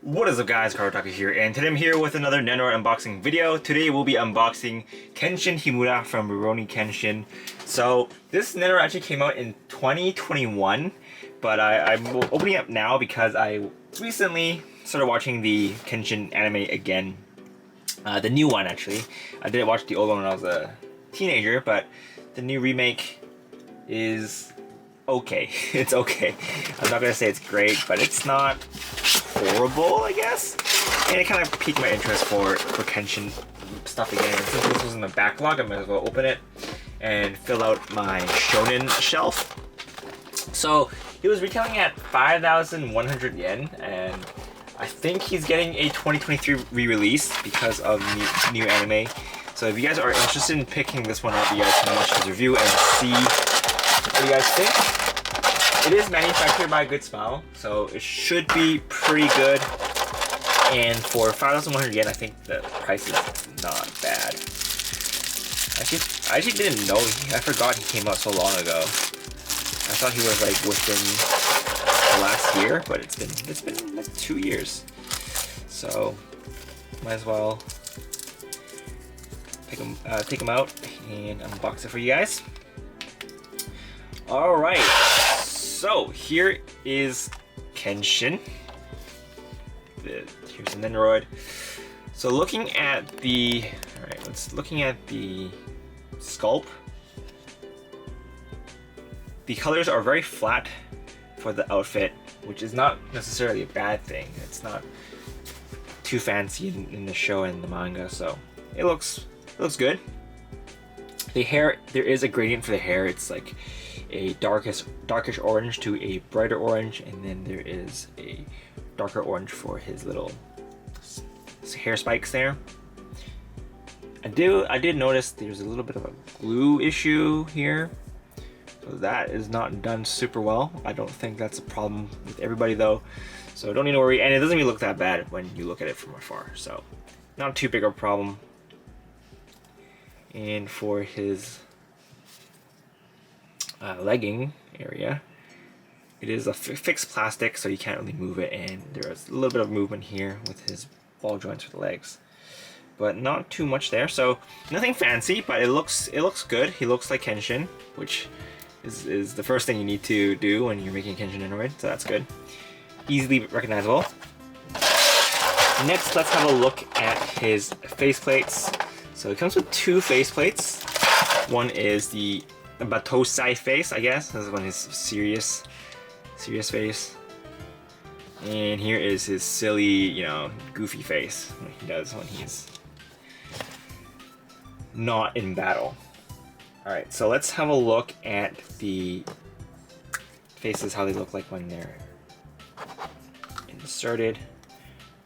What is up guys, Karotaka here, and today I'm here with another Nendoroid unboxing video. Today we'll be unboxing Kenshin Himura from Rurouni Kenshin. So this Nendoroid actually came out in 2021, but I'm opening up now because I recently started watching the Kenshin anime again. The new one actually. I didn't watch the old one when I was a teenager, but the new remake is okay. It's okay. I'm not gonna say it's great, but it's not horrible, I guess. And it kind of piqued my interest for Kenshin stuff again. And since this was in the backlog, I might as well open it and fill out my shonen shelf. So he was retailing at 5,100 yen, and I think he's getting a 2023 re-release because of new anime. So if you guys are interested in picking this one up, you guys can watch his review and see what you guys think. It is manufactured by Good Smile, so it should be pretty good. And for 5,100 yen, I think the price is not bad. I actually didn't know. I forgot he came out so long ago. I thought he was like within the last year, but it's been like 2 years. So might as well take him out and unbox it for you guys. All right. So here is Kenshin. Here's the Nendoroid. So looking at the sculpt. The colors are very flat for the outfit, which is not necessarily a bad thing. It's not too fancy in the show and the manga, so it looks good. The hair, there is a gradient for the hair. It's like a darkish orange to a brighter orange, and then there is a darker orange for his little hair spikes there. I did notice there's a little bit of a glue issue here, so that is not done super well. I don't think that's a problem with everybody though, so don't need to worry. And it doesn't even look that bad when you look at it from afar, so not too big of a problem. And for his legging area, it is a fixed plastic, so you can't really move it, and there's a little bit of movement here with his ball joints for the legs, but not too much there. So nothing fancy, but it looks good. He looks like Kenshin, which is the first thing you need to do when you're making Kenshin Nendoroid, so that's good. Easily recognizable. Next, let's have a look at his faceplates. So it comes with two faceplates. One is the Batosai face, I guess. This is one his serious face. And here is his silly, goofy face, what he does when he's not in battle. Alright, so let's have a look at the faces, how they look like when they're inserted.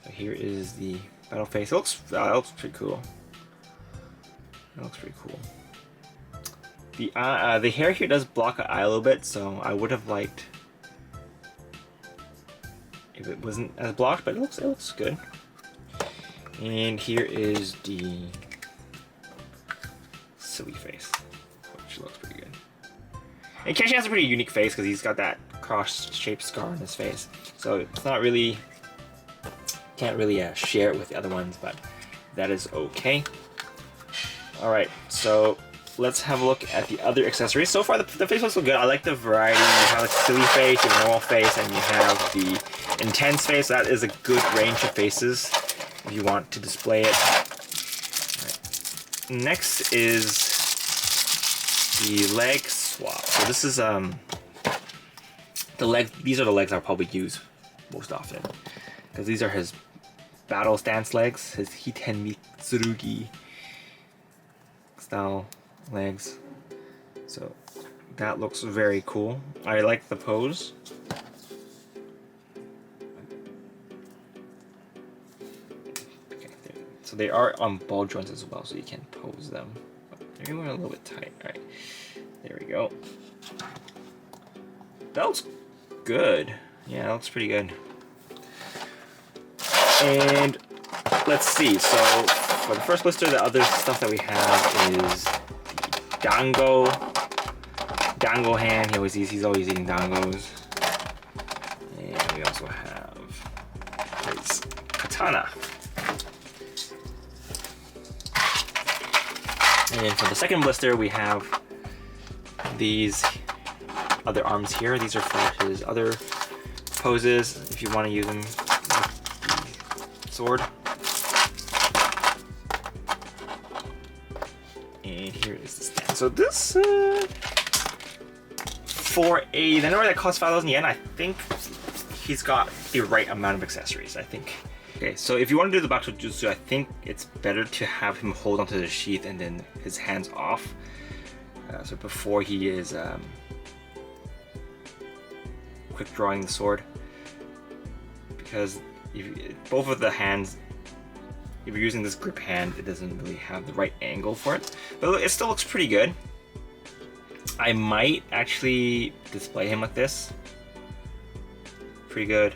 So here is the battle face. It looks pretty cool. That looks pretty cool. The hair here does block an eye a little bit, so I would have liked if it wasn't as blocked, but it looks good. And here is the silly face, which looks pretty good. And Kenshin has a pretty unique face because he's got that cross-shaped scar on his face, so it's not really, can't really share it with the other ones, but that is okay. All right, so let's have a look at the other accessories. So far, the face looks good. I like the variety. You have a silly face, you have a normal face, and you have the intense face. That is a good range of faces if you want to display it. Right. Next is the leg swap. So this is the leg. These are the legs I'll probably use most often because these are his battle stance legs. His Hiten Mitsurugi style legs. So that looks very cool. I like the pose. Okay, so they are on ball joints as well, so you can pose them. Maybe we're a little bit tight. Alright, there we go. That looks good. Yeah, that looks pretty good. And let's see, so for the first blister, the other stuff that we have is Dango hand. He's always eating dangos. And we also have his katana. And then for the second blister, we have these other arms here. These are for his other poses, if you want to use them with the sword. And here is the stand. So this, for a Nendoroid that costs 5,000 yen, I think he's got the right amount of accessories, I think. Okay, so if you want to do the Bakusho Jutsu, I think it's better to have him hold onto the sheath and then his hands off. So before he is quick drawing the sword. Because both of the hands, if you're using this grip hand, it doesn't really have the right angle for it. But it still looks pretty good. I might actually display him like this. Pretty good.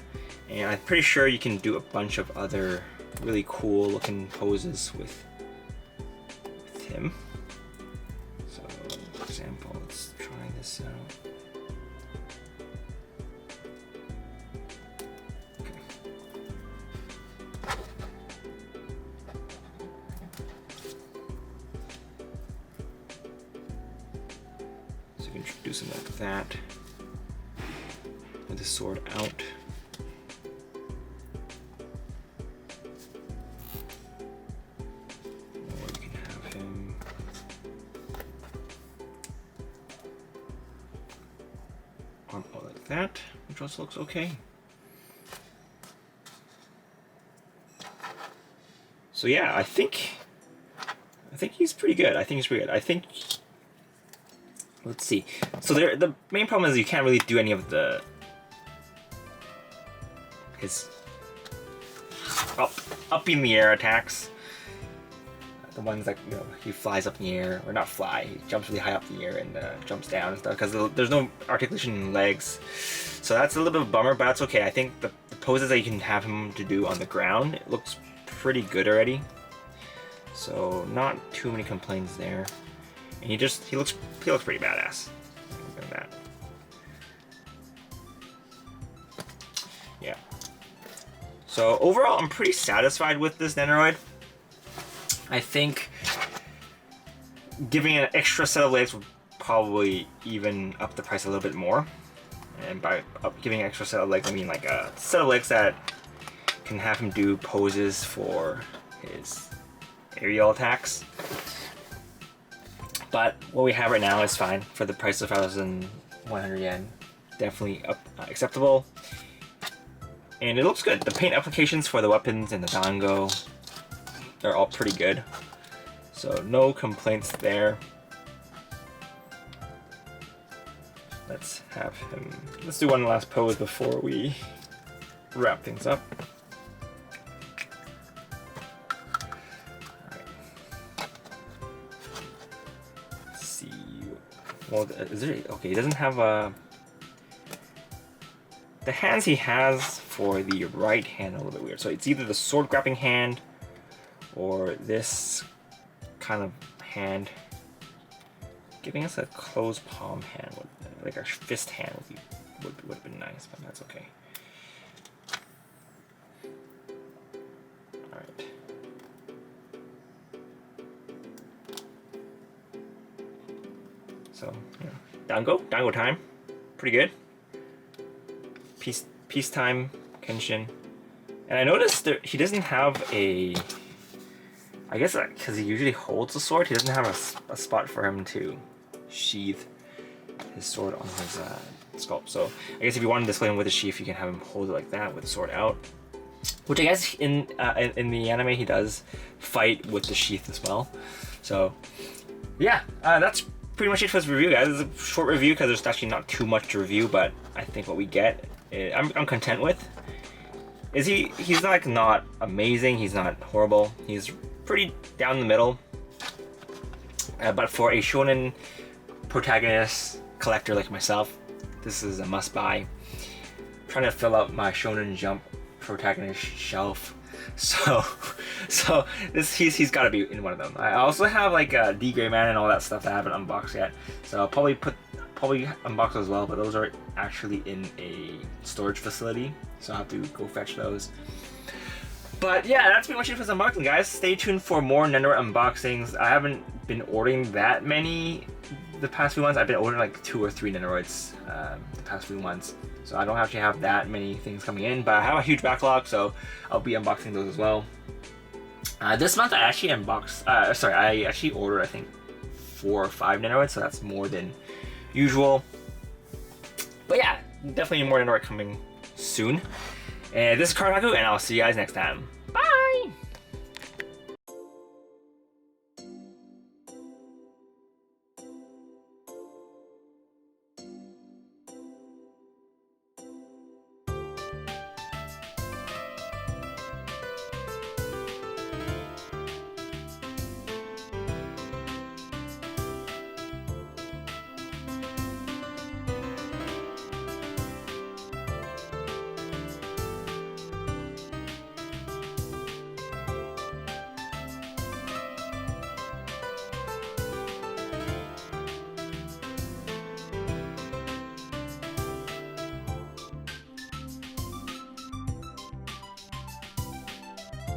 And I'm pretty sure you can do a bunch of other really cool looking poses with him. So, for example, let's try this out. Okay. So you can do something like that with the sword out. Like that, which also looks okay. So yeah, I think he's pretty good. I think let's see. So the main problem is you can't really do any of his up in the air attacks. The ones that, you know, he flies up in the air, or not fly, he jumps really high up in the air and jumps down and stuff, because there's no articulation in legs. So that's a little bit of a bummer, but that's okay. I think the poses that you can have him to do on the ground, it looks pretty good already. So not too many complaints there. And he looks pretty badass. Look at that. Yeah. So overall, I'm pretty satisfied with this Nendoroid. I think giving an extra set of legs would probably even up the price a little bit more. And by giving an extra set of legs, I mean like a set of legs that can have him do poses for his aerial attacks. But what we have right now is fine for the price of 5,100 yen. Definitely acceptable. And it looks good. The paint applications for the weapons and the dango, they're all pretty good. So no complaints there. Let's do one last pose before we wrap things up. Alright. Let's see. Well, okay, he doesn't have a... The hands he has for the right hand are a little bit weird. So it's either the sword grabbing hand or this kind of hand. Giving us a closed palm hand, like a fist hand would have been nice, but that's okay. Alright. So, yeah. Dango time. Pretty good. Peacetime Kenshin. And I noticed that he doesn't have a... I guess because he usually holds the sword, he doesn't have a spot for him to sheath his sword on his sculpt. So I guess if you want to display him with a sheath, you can have him hold it like that with the sword out. Which I guess in the anime he does fight with the sheath as well. So yeah, that's pretty much it for this review, guys. It's a short review because there's actually not too much to review, but I think what we get, I'm content with. He's like not amazing, he's not horrible, he's pretty down the middle. But for a shonen protagonist collector like myself, this is a must buy. I'm trying to fill out my Shonen Jump protagonist shelf, so he's got to be in one of them. I also have like D Gray Man and all that stuff that I haven't unboxed yet, so I'll probably unbox those as well. But those are actually in a storage facility, so I'll have to go fetch those. But yeah, that's pretty much it for this unboxing, guys. Stay tuned for more Nendoron unboxings. I haven't been ordering that many the past few months. I've been ordering like 2 or 3 Nendoroids the past few months. So I don't actually have that many things coming in, but I have a huge backlog, so I'll be unboxing those as well. This month I actually I actually ordered I think 4 or 5 Nendoroids, so that's more than usual. But yeah, definitely more Nendoroid coming soon. And this is Kartaku, and I'll see you guys next time.